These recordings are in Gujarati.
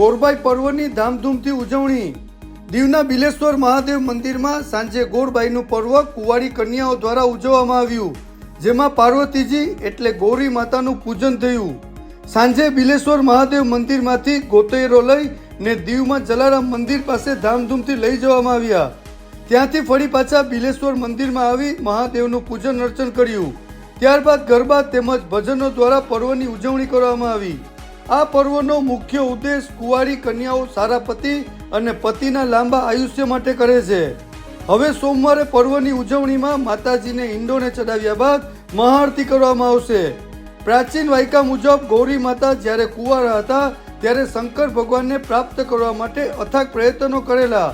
ગોરબાઈ પર્વની ધામધૂમથી ઉજવણી। દીવના બિલેશ્વર મહાદેવ મંદિરમાં સાંજે ગોરબાઈનું પર્વ કુંવારી કન્યાઓ દ્વારા ઉજવવામાં આવ્યું, જેમાં પાર્વતીજી એટલે ગૌરી માતાનું પૂજન થયું। સાંજે બિલેશ્વર મહાદેવ મંદિરમાંથી ગોતૈયરો લઈને દીવમાં જલારામ મંદિર પાસે ધામધૂમથી લઈ જવામાં આવ્યા। ત્યાંથી ફરી પાછા બિલેશ્વર મંદિરમાં આવી મહાદેવનું પૂજન અર્ચન કર્યું। ત્યારબાદ ગરબા તેમજ ભજનો દ્વારા પર્વની ઉજવણી કરવામાં આવી। આ પર્વનો મુખ્ય ઉદ્દેશ કુંવારી કન્યાઓ સારા પતિ અને પતિના લાંબા આયુષ્ય માટે કરે છે। હવે સોમવારે પર્વની ઉજવણીમાં માતાજીને ઈંડોને ચડાવ્યા બાદ મહાઆરતી કરવામાં આવશે। પ્રાચીન વાયકા મુજબ ગૌરી માતા જ્યારે કુંવારા હતા ત્યારે શંકર ભગવાનને પ્રાપ્ત કરવા માટે અથાગ પ્રયત્નો કરેલા।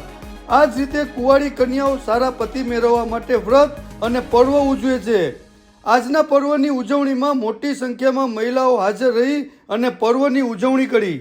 આ જ રીતે કુંવારી કન્યાઓ સારા પતિ મેળવવા માટે વ્રત અને પર્વ ઉજવે છે। આજના પર્વની ઉજવણીમાં મોટી સંખ્યામાં મહિલાઓ હાજર રહી અને પર્વની ઉજવણી કરી।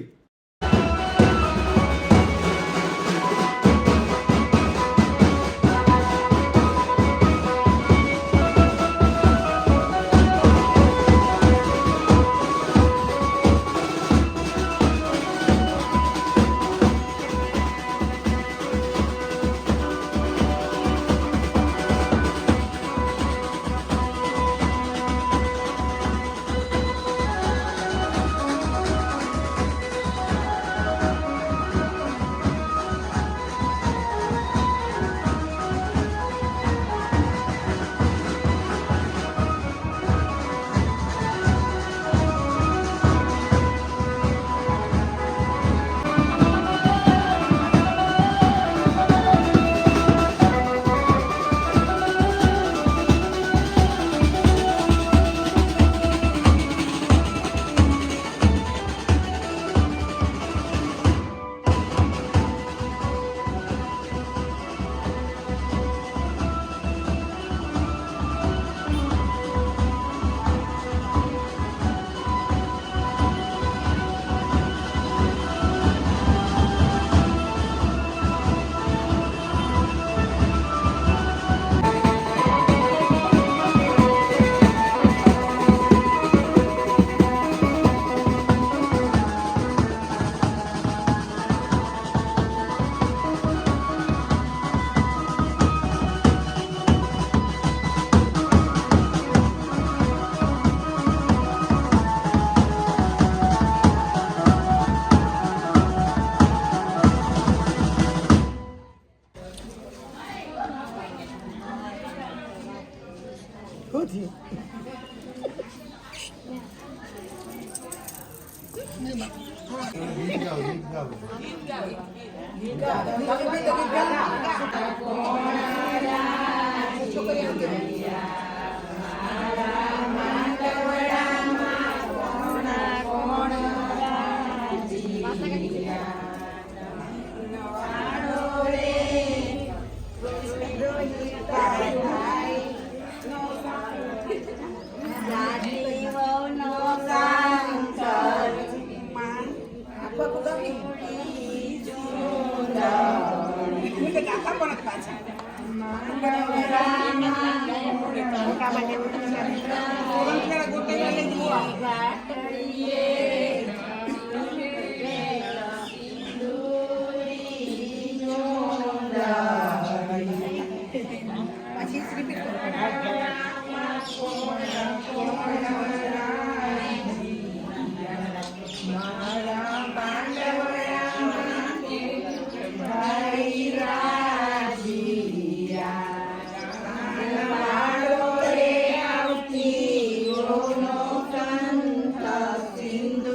સિંધ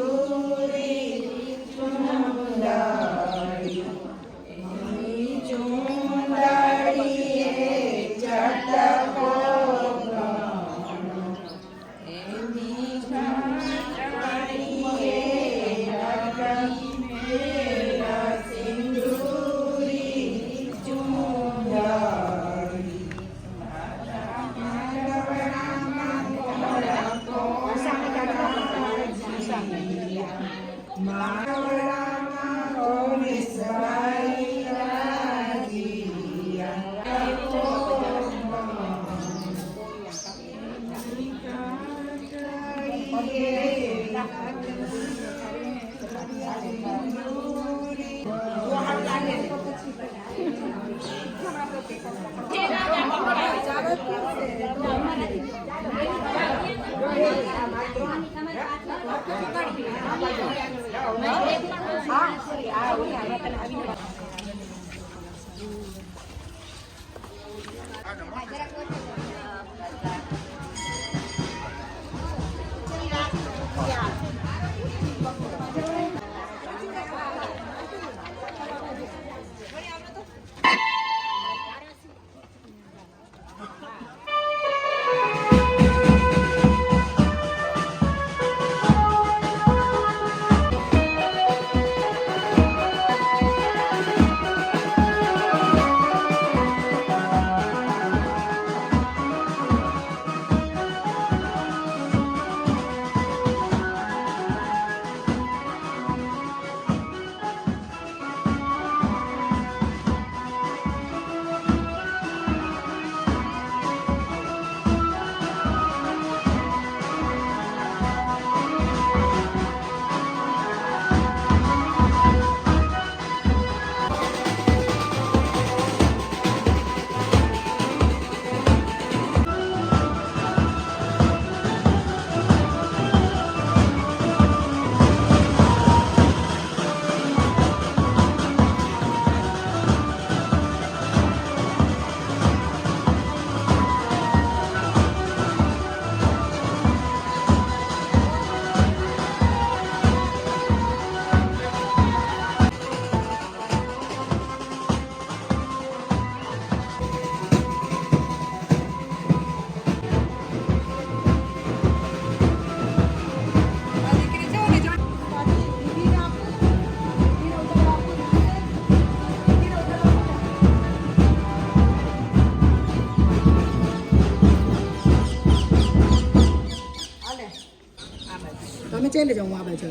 ચાલે જાઉં આ બાજુ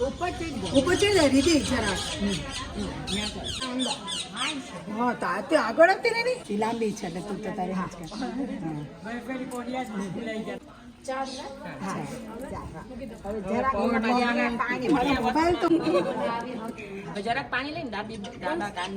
ઉપર ચડી જાય રીતિ જરા હા તો આ તો આગળ આપતી ને ની લાંબી છે એટલે તું તો તારે જરાક પાણી લઈને ડાબા કાન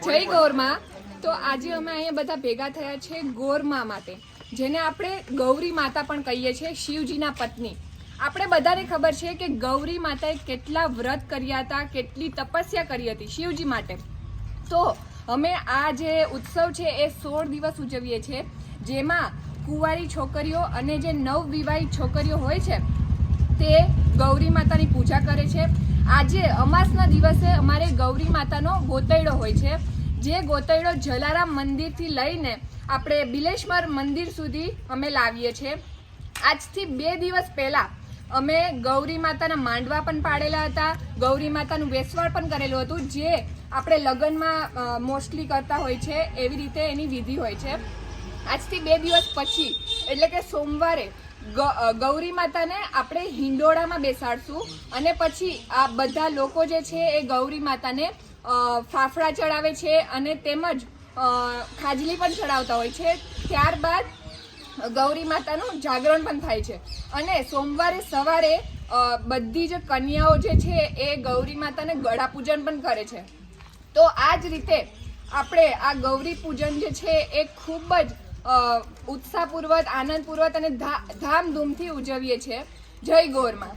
જય ગૌરમાં. તો આજે અમે અહીંયા બધા ભેગા થયા છે ગૌરમા માટે, જેને આપણે ગૌરી માતા પણ કહીએ છીએ, શિવજીના પત્ની. આપણે બધાને ખબર છે કે ગૌરી માતાએ કેટલા વ્રત કર્યા હતા, કેટલી તપસ્યા કરી હતી શિવજી માટે. તો અમે આ જે ઉત્સવ છે એ 16 દિવસ ઉજવીએ છીએ, જેમાં કુંવારી છોકરીઓ અને જે નવવિવાહિત છોકરીઓ હોય છે તે ગૌરી માતાની પૂજા કરે છે. આજે અમાસના દિવસે અમારે ગૌરી માતાનો ગોતૈડો હોય છે, જે ગોતૈડો જલારામ મંદિરથી લઈને આપણે બિલેશ્વર મંદિર સુધી અમે લાવીએ છીએ. આજથી 2 દિવસ પહેલાં અમે ગૌરી માતાના માંડવા પણ પાડેલા હતા, ગૌરી માતાનું વેસવાળ પણ કરેલું હતું, જે આપણે લગ્નમાં મોસ્ટલી કરતા હોય છે એવી રીતે એની વિધિ હોય છે. આજથી 2 દિવસ પછી એટલે કે સોમવારે ગૌરી માતાને આપણે હિંડોળામાં બેસાડશું અને પછી આ બધા લોકો જે છે એ ગૌરી માતાને ફાફડા ચડાવે છે અને તેમજ ખાજલી પણ ચડાવતા હોય છે. ત્યારબાદ ગૌરી માતાનું જાગરણ પણ થાય છે અને સોમવારે સવારે બધી જ કન્યાઓ જે છે એ ગૌરી માતાને ગળા પૂજન પણ કરે છે. તો આ જ રીતે આપણે આ ગૌરી પૂજન જે છે એ ખૂબ જ ઉત્સાહપૂર્વક, આનંદપૂર્વક અને ધામધૂમથી ઉજવીએ છીએ. જય ગૌરમાં.